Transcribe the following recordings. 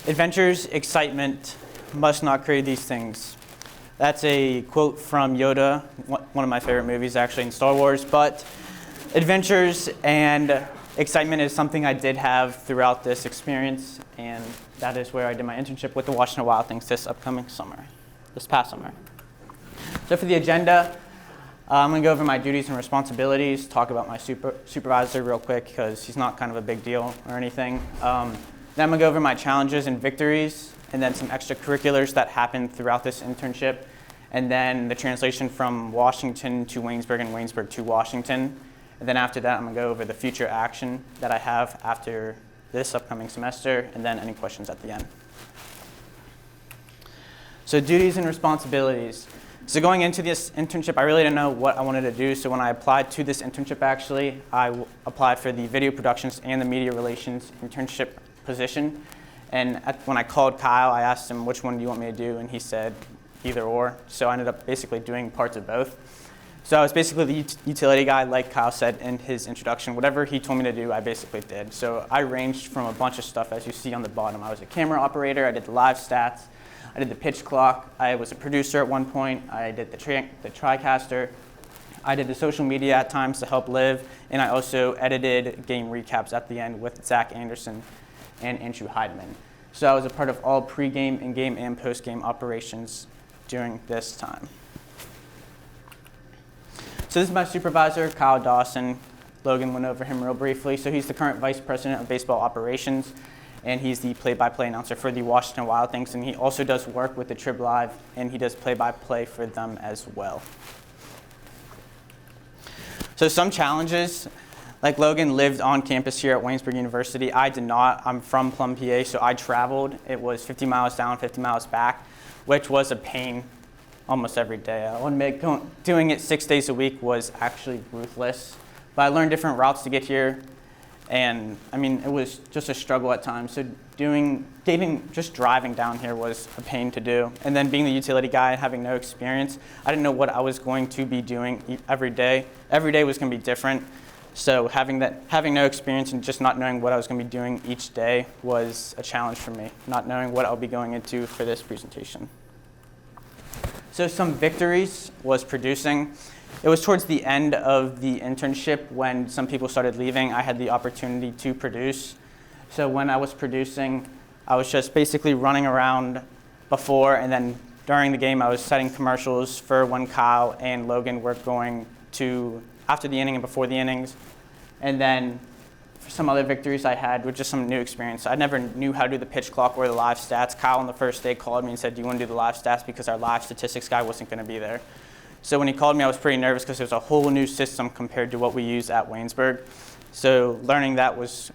Adventures, excitement, must not crave these things. That's a quote from Yoda, one of my favorite movies actually in Star Wars, but adventures and excitement is something I did have throughout this experience, and that is where I did my internship with the Washington Wild Things this past summer. So for the agenda, I'm going to go over my duties and responsibilities, talk about my supervisor real quick because he's not kind of a big deal or anything. Then I'm going to go over my challenges and victories, and then some extracurriculars that happened throughout this internship, and then the translation from Washington to Waynesburg and Waynesburg to Washington. And then after that, I'm going to go over the future action that I have after this upcoming semester, and then any questions at the end. So duties and responsibilities. So going into this internship, I really didn't know what I wanted to do. So when I applied to this internship, actually, I applied for the video productions and the media relations internship position. And when I called Kyle, I asked him, which one do you want me to do? And he said, either or. So I ended up basically doing parts of both. So I was basically the utility guy, like Kyle said in his introduction. Whatever he told me to do, I basically did. So I ranged from a bunch of stuff, as you see on the bottom. I was a camera operator, I did the live stats, I did the pitch clock, I was a producer at one point, I did the TriCaster, I did the social media at times to help Liv, and I also edited game recaps at the end with Zach Anderson and Andrew Heidemann. So I was a part of all pre-game, in-game, and post-game operations during this time. So this is my supervisor, Kyle Dawson. Logan went over him real briefly. So he's the current vice president of baseball operations, and he's the play-by-play announcer for the Washington Wild Things, and he also does work with the Trib Live, and he does play-by-play for them as well. So some challenges, like Logan lived on campus here at Waynesburg University. I did not. I'm from Plum, PA, so I traveled. It was 50 miles down, 50 miles back, which was a pain almost every day. I'll admit doing it 6 days a week was actually ruthless, but I learned different routes to get here. And I mean, it was just a struggle at times. So just driving down here was a pain to do. And then being the utility guy, having no experience, I didn't know what I was going to be doing every day. Every day was going to be different. So having no experience and just not knowing what I was going to be doing each day was a challenge for me, not knowing what I'll be going into for this presentation. So some victories was producing. It was towards the end of the internship when some people started leaving. I had the opportunity to produce. So when I was producing, I was just basically running around before, and then during the game I was setting commercials for when Kyle and Logan were going to, after the inning and before the innings. And then for some other victories I had with just some new experience. I never knew how to do the pitch clock or the live stats. Kyle on the first day called me and said, do you want to do the live stats, because our live statistics guy wasn't going to be there. So when he called me, I was pretty nervous because it was a whole new system compared to what we use at Waynesburg. So learning that was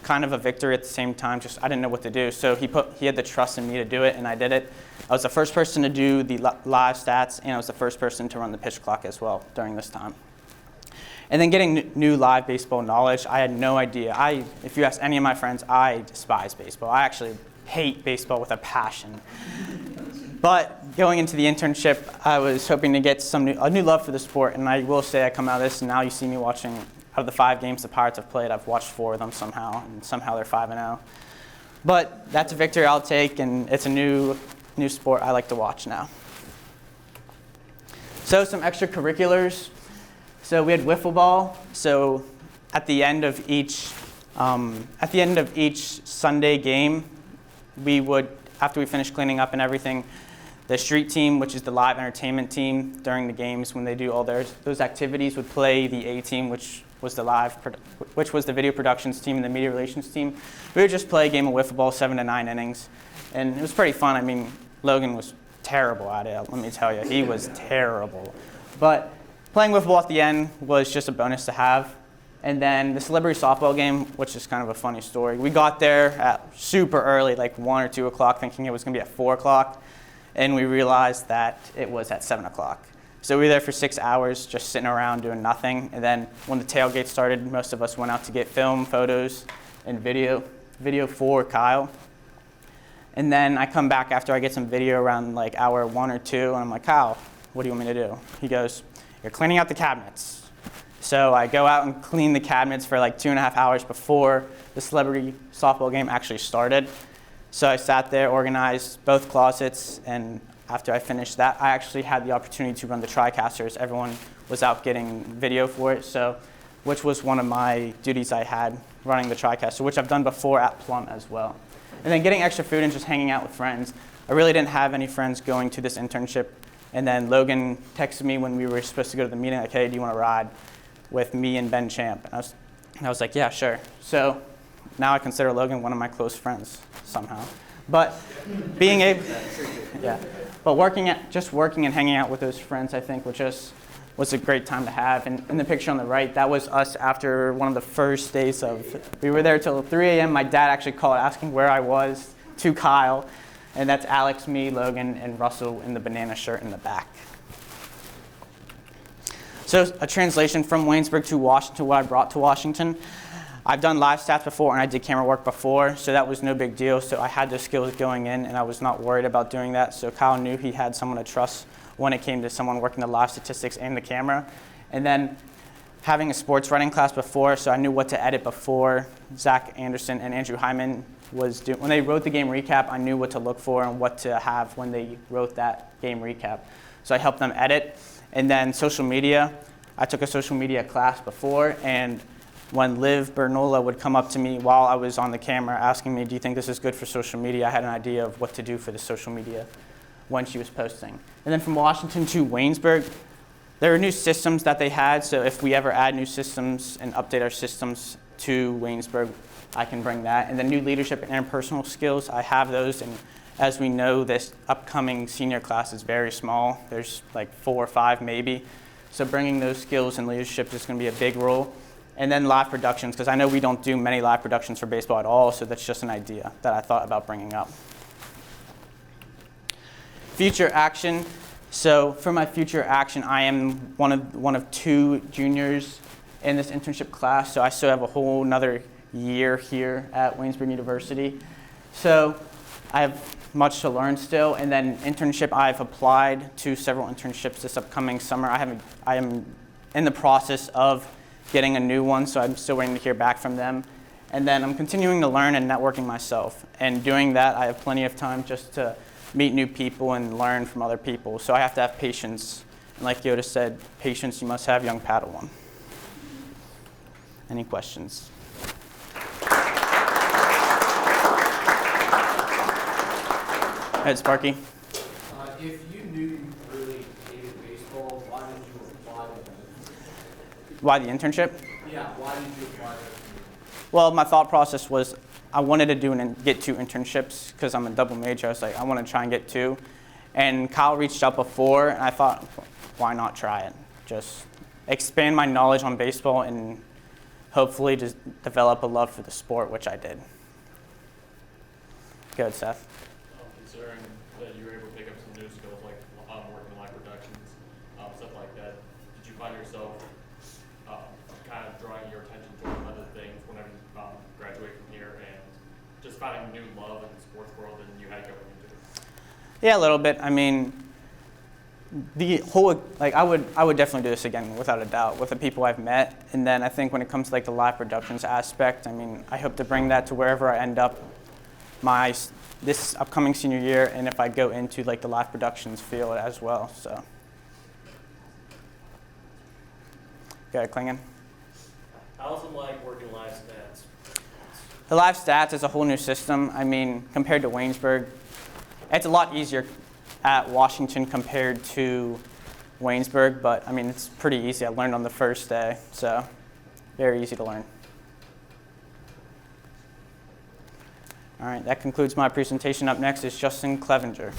kind of a victory at the same time. Just I didn't know what to do. So he had the trust in me to do it, and I did it. I was the first person to do the live stats, and I was the first person to run the pitch clock as well during this time. And then getting new live baseball knowledge, I had no idea. If you ask any of my friends, I despise baseball. I actually hate baseball with a passion. But going into the internship, I was hoping to get a new love for the sport, and I will say I come out of this, and now you see me watching, out of the 5 games the Pirates have played, I've watched 4 of them somehow, and somehow they're 5-0. But that's a victory I'll take, and it's a new sport I like to watch now. So some extracurriculars. So we had wiffle ball. So at the end of each Sunday game, we would, after we finished cleaning up and everything, the street team, which is the live entertainment team during the games when they do all those activities, would play the A team, which was the video productions team and the media relations team. We would just play a game of wiffle ball, 7 to 9 innings, and it was pretty fun. I mean, Logan was terrible at it. Let me tell you, he was terrible. But playing wiffle ball at the end was just a bonus to have. And then the celebrity softball game, which is kind of a funny story. We got there at super early, like 1 or 2 o'clock, thinking it was going to be at 4 o'clock. And we realized that it was at 7 o'clock. So we were there for 6 hours, just sitting around doing nothing. And then when the tailgate started, most of us went out to get film, photos, and video for Kyle. And then I come back after I get some video around like hour 1 or 2, and I'm like, Kyle, what do you want me to do? He goes, you're cleaning out the cabinets. So I go out and clean the cabinets for like 2.5 hours before the celebrity softball game actually started. So I sat there, organized both closets, and after I finished that, I actually had the opportunity to run the TriCasters. Everyone was out getting video for it, so which was one of my duties I had, running the TriCaster, which I've done before at Plum as well. And then getting extra food and just hanging out with friends. I really didn't have any friends going to this internship. And then Logan texted me when we were supposed to go to the meeting, like, hey, do you want to ride with me and Ben Champ? And I was like, yeah, sure. So now I consider Logan one of my close friends somehow. But being able, yeah. But working and hanging out with those friends, I think, was a great time to have. And in the picture on the right, that was us after one of the first days we were there till 3 a.m. My dad actually called asking where I was to Kyle. And that's Alex, me, Logan, and Russell in the banana shirt in the back. So a translation from Waynesburg to Washington, what I brought to Washington. I've done live stats before, and I did camera work before, so that was no big deal. So I had those skills going in, and I was not worried about doing that. So Kyle knew he had someone to trust when it came to someone working the live statistics and the camera. And then having a sports writing class before, so I knew what to edit before. Zach Anderson and Andrew Hyman when they wrote the game recap, I knew what to look for and what to have when they wrote that game recap. So I helped them edit. And then social media, I took a social media class before, and when Liv Bernola would come up to me while I was on the camera asking me, do you think this is good for social media? I had an idea of what to do for the social media when she was posting. And then from Washington to Waynesburg, there were new systems that they had, so if we ever add new systems and update our systems to Waynesburg, I can bring that. And then new leadership and interpersonal skills, I have those. And as we know, this upcoming senior class is very small. There's like 4 or 5 maybe. So bringing those skills and leadership is going to be a big role. And then live productions, because I know we don't do many live productions for baseball at all, so that's just an idea that I thought about bringing up. Future action. So for my future action, I am one of 2 juniors in this internship class, so I still have a whole nother year here at Waynesburg University. So I have much to learn still. And then internship, I've applied to several internships this upcoming summer. I am in the process of getting a new one, so I'm still waiting to hear back from them. And then I'm continuing to learn and networking myself. And doing that, I have plenty of time just to meet new people and learn from other people. So I have to have patience. And like Yoda said, patience you must have, young Padawan. Any questions? Go ahead, Sparky. If you knew you really hated baseball, why did you apply to it? Why the internship? Yeah, why did you apply to it? Well, my thought process was I wanted to get 2 internships because I'm a double major. I was like, I want to try and get 2. And Kyle reached out before, and I thought, why not try it? Just expand my knowledge on baseball and hopefully just develop a love for the sport, which I did. Go ahead, Seth. Considering that you were able to pick up some new skills like working live productions, stuff like that, did you find yourself kind of drawing your attention to other things whenever you graduate from here and just finding new love in the sports world than you had going into it? Yeah, a little bit. I mean, I would definitely do this again without a doubt with the people I've met. And then I think when it comes to like the live productions aspect, I mean, I hope to bring that to wherever I end up this upcoming senior year, and if I go into like the live productions field as well. So, go ahead, Klingon. How's it like working live stats? The live stats is a whole new system. I mean, compared to Waynesburg, it's a lot easier at Washington compared to Waynesburg, but I mean, it's pretty easy. I learned on the first day, so very easy to learn. All right, that concludes my presentation. Up next is Justin Clevenger.